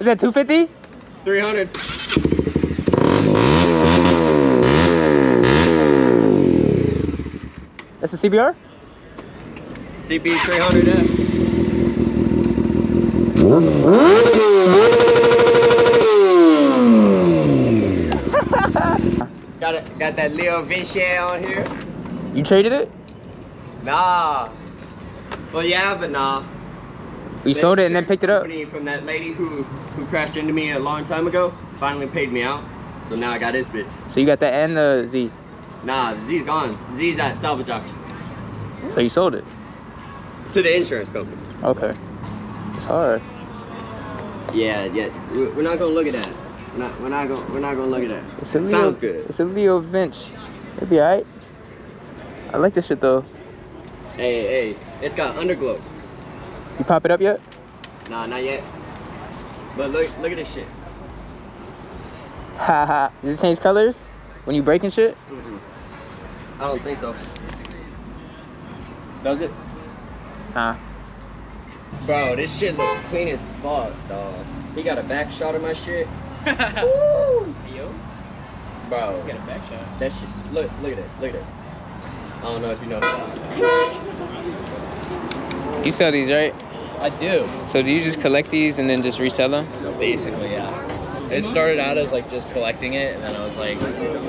that 250? 300. That's a CBR? CB 300F. Got that Leo Vinci on here. You traded it? Nah. Well, yeah, but nah. You sold it and then picked it up? From that lady who crashed into me a long time ago finally paid me out. So now I got his bitch. So you got that and the Z? Nah, the Z's gone. Z's at salvage auction. So you sold it? To the insurance company. Okay. It's hard. Yeah. We're not gonna look at that. We're not gonna look at that. It sounds good. It's a Leo Vinci. It'll be alright. I like this shit though. Hey, it's got underglow. You pop it up yet? Nah, not yet. But look at this shit. Haha. Does it change colors when you break and shit? I don't think so. Does it? Nah. Bro, this shit look clean as fuck, dog. He got a back shot of my shit. Woo! Yo. Bro. You got a back shot. That shit. Look at it. Look at it. I don't know if you know. You sell these, right? I do. So do you just collect these and then just resell them? Basically, yeah. It started out as like just collecting it, and then I was like,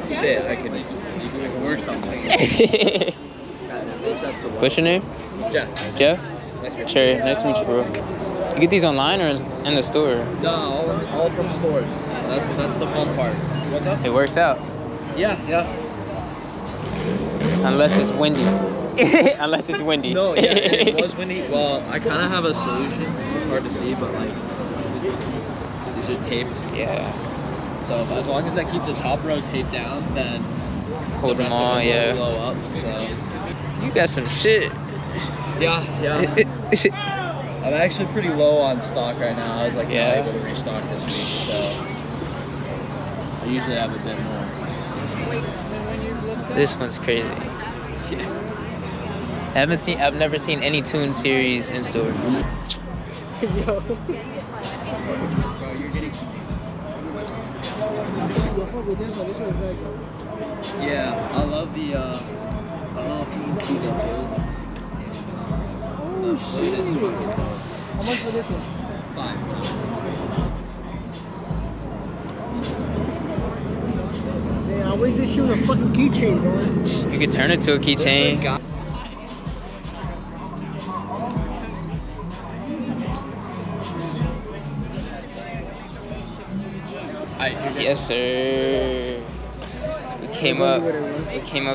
shit, I can work something. What's your name? Jeff. Jeff? Nice to meet you. Cherry, nice to meet you, bro. You get these online or in the store? No, all from stores. That's the fun part. What's up? It works out. Yeah. Unless it's windy. Unless it's windy. No, yeah, it was windy. Well, I kind of have a solution. It's hard to see, but like, these are taped. Yeah. So as long as I keep the top row taped down, then Holds the them rest all, of it yeah. will blow up. So You got some shit. yeah. I'm actually pretty low on stock right now. I was like not able to restock this week, so I usually have a bit more. This one's crazy. I've never seen any Tune series in store. Yeah, I love the I don't know if you can see the build. How much for this one? 5. Man, I wish this shit was a fucking keychain, bro. You could turn it to a keychain. Yes, sir. We came up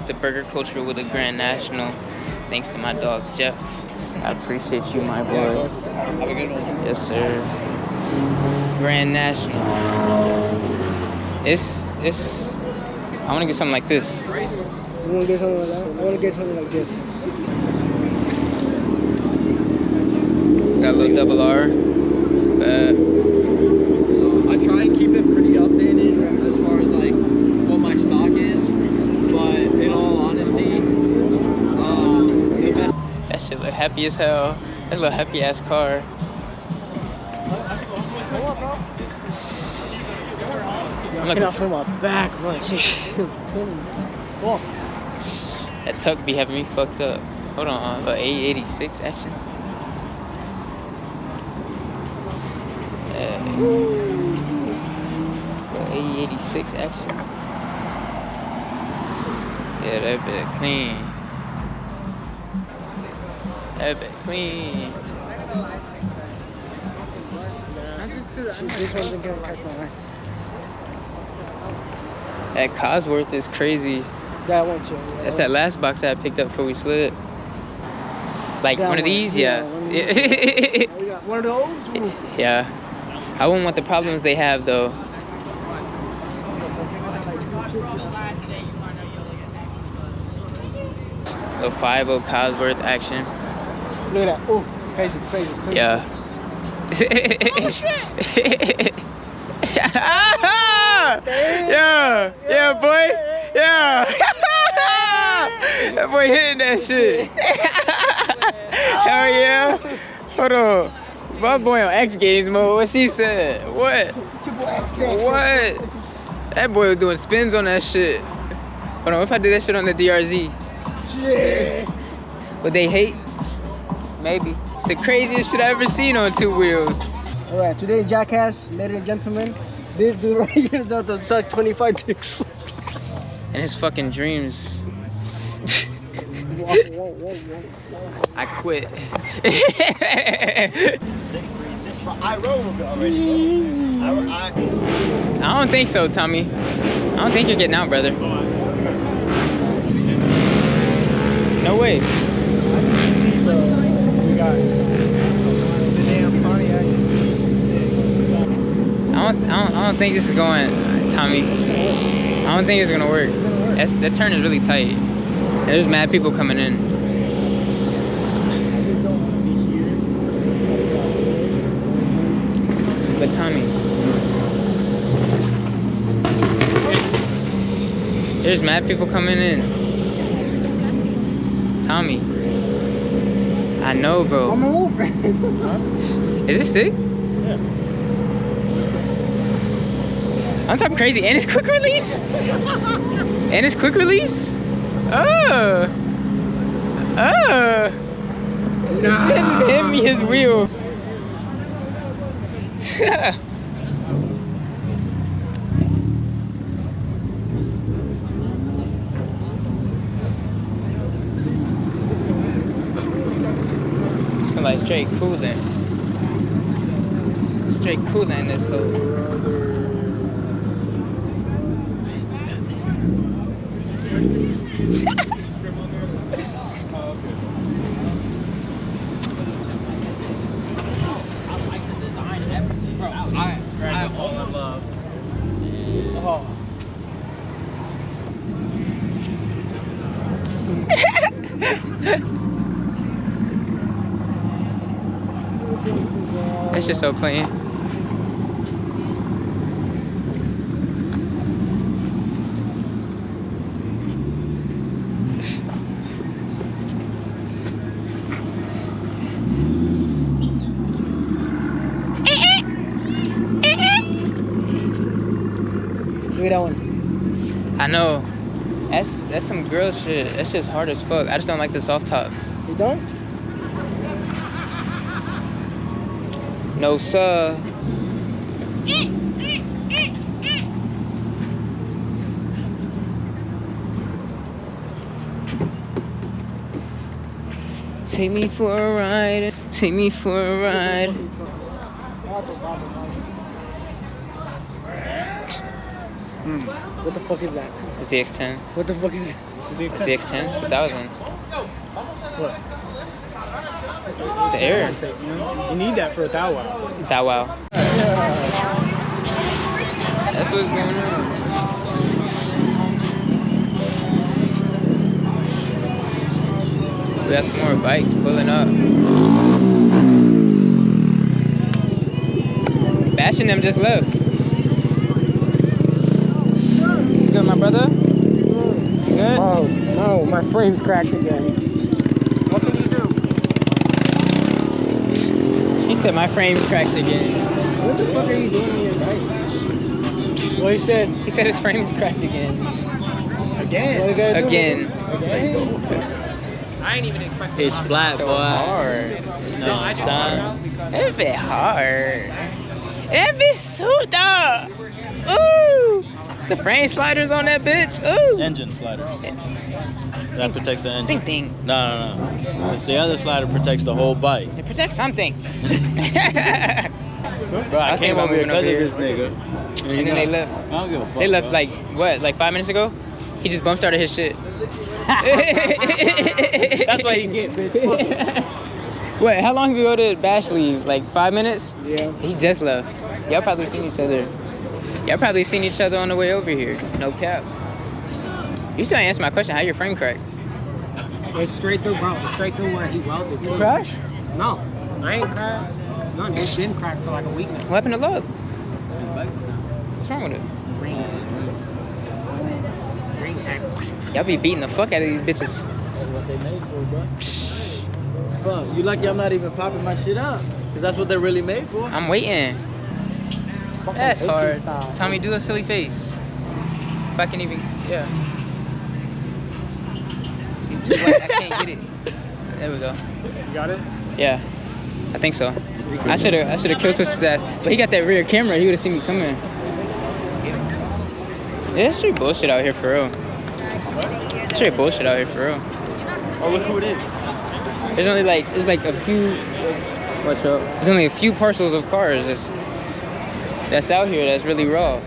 to burger culture with a Grand National, thanks to my dog Jeff. I appreciate you, my boy. Have a good one. Yes, sir. Grand National. It's. I want to get something like this. You want to get something like that? I want to get something like this. Got a little double R. I try and keep it pretty updated as far as like what my stock is, but in all honesty, the best. That shit look happy as hell. That little happy ass car. I'm looking Get off from my back, bro. That tuck be having me fucked up. Hold on, but A86 action. A86 action. Yeah, that bit clean. That bit clean. This one's gonna catch my eye. That Cosworth is crazy. That one too. Yeah. That's that last box that I picked up before we slid. Like That one of these, yeah. One of these. Oh, you got one of those? Ooh. Yeah. I wouldn't want the problems they have though. The 5.0 Cosworth action. Look at that. Oh, crazy. Yeah. Oh shit! Yeah, boy. Yeah. That boy hitting that shit. Hell yeah. Hold on. My boy on X Games mode. What she said? What? What? That boy was doing spins on that shit. Hold on, what if I did that shit on the DRZ? Shit. Would they hate? Maybe. It's the craziest shit I ever seen on 2 wheels. Alright, today, Jackass, ladies and gentlemen, this dude right here is out to suck 25 dicks. And his fucking dreams. Whoa. I quit. I rose already. I don't think so, Tommy. I don't think you're getting out, brother. No way. We got the damn Pontiac. I don't think this is going, Tommy. I don't think it's gonna work. That turn is really tight. There's mad people coming in. But Tommy, there's mad people coming in. Tommy, I know, bro. I'm over. Is it stick? Yeah. I'm talking crazy, and it's quick release. And it's quick release. Oh. This man just hit me his wheel. It's like straight cooling. Straight cooling this whole. It's just so clean. Look at that one. I know. That's some girl shit. That shit's hard as fuck. I just don't like the soft tops. You don't? No, sir. Take me for a ride. Take me for a ride. What the fuck is that? It's the X10. What the fuck is that? It's the X10. It's 1000. What? It's air. You need that for a thou wow. That wow. That's what's going on. We got some more bikes pulling up. Bashing them just left. It's good, my brother? You good? Oh, no, my frame's cracked again. What can you do? He said my frame's cracked again. What the fuck are you doing on your bike? What he said? He said his frame's cracked again. Again? What you gotta do? Again. I ain't even expecting It's flat, So boy. hard. No, son. That bit hard. That bit suit up. Ooh. The frame sliders on that bitch. Ooh. engine slider. That protects the engine. Same thing. No. It's the other slider protects the whole bike. It protects something. Bro, I was thinking came about over here moving because over of here. this nigga. And then they left. I don't give a fuck. They left bro. like, what, like 5 minutes ago? He just bump started his shit. That's why he get bitch. What, how long ago did Bash leave? Like 5 minutes? Yeah. He just left. Y'all probably seen each other. Y'all probably seen each other on the way over here. No cap. You still ain't answer my question. How your frame cracked? It's straight through, bro. It's straight through where he welded. You crash? No, I ain't cracked. No, it's been cracked for like a week now. What happened to Lug? What's wrong with it? Green sack. Y'all be beating the fuck out of these bitches. That's what they made for, bro. Fuck, you lucky I'm not even popping my shit up. Because that's what they're really made for. I'm waiting. That's hard. Tommy, do a silly face. If I can even, yeah. He's too white, I can't get it. There we go. You got it? Yeah, I think so. I should have kill switched his ass, but he got that rear camera. He would have seen me coming. Yeah, it's straight bullshit out here for real. It's straight bullshit out here for real. Oh, look who it is. There's only like a few. Watch out. There's only a few parcels of cars that's out here that's really raw.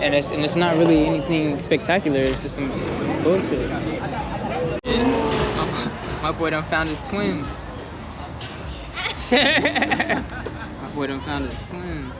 And it's not really anything spectacular. It's just some bullshit. My boy done found his twin. My boy done found his twin.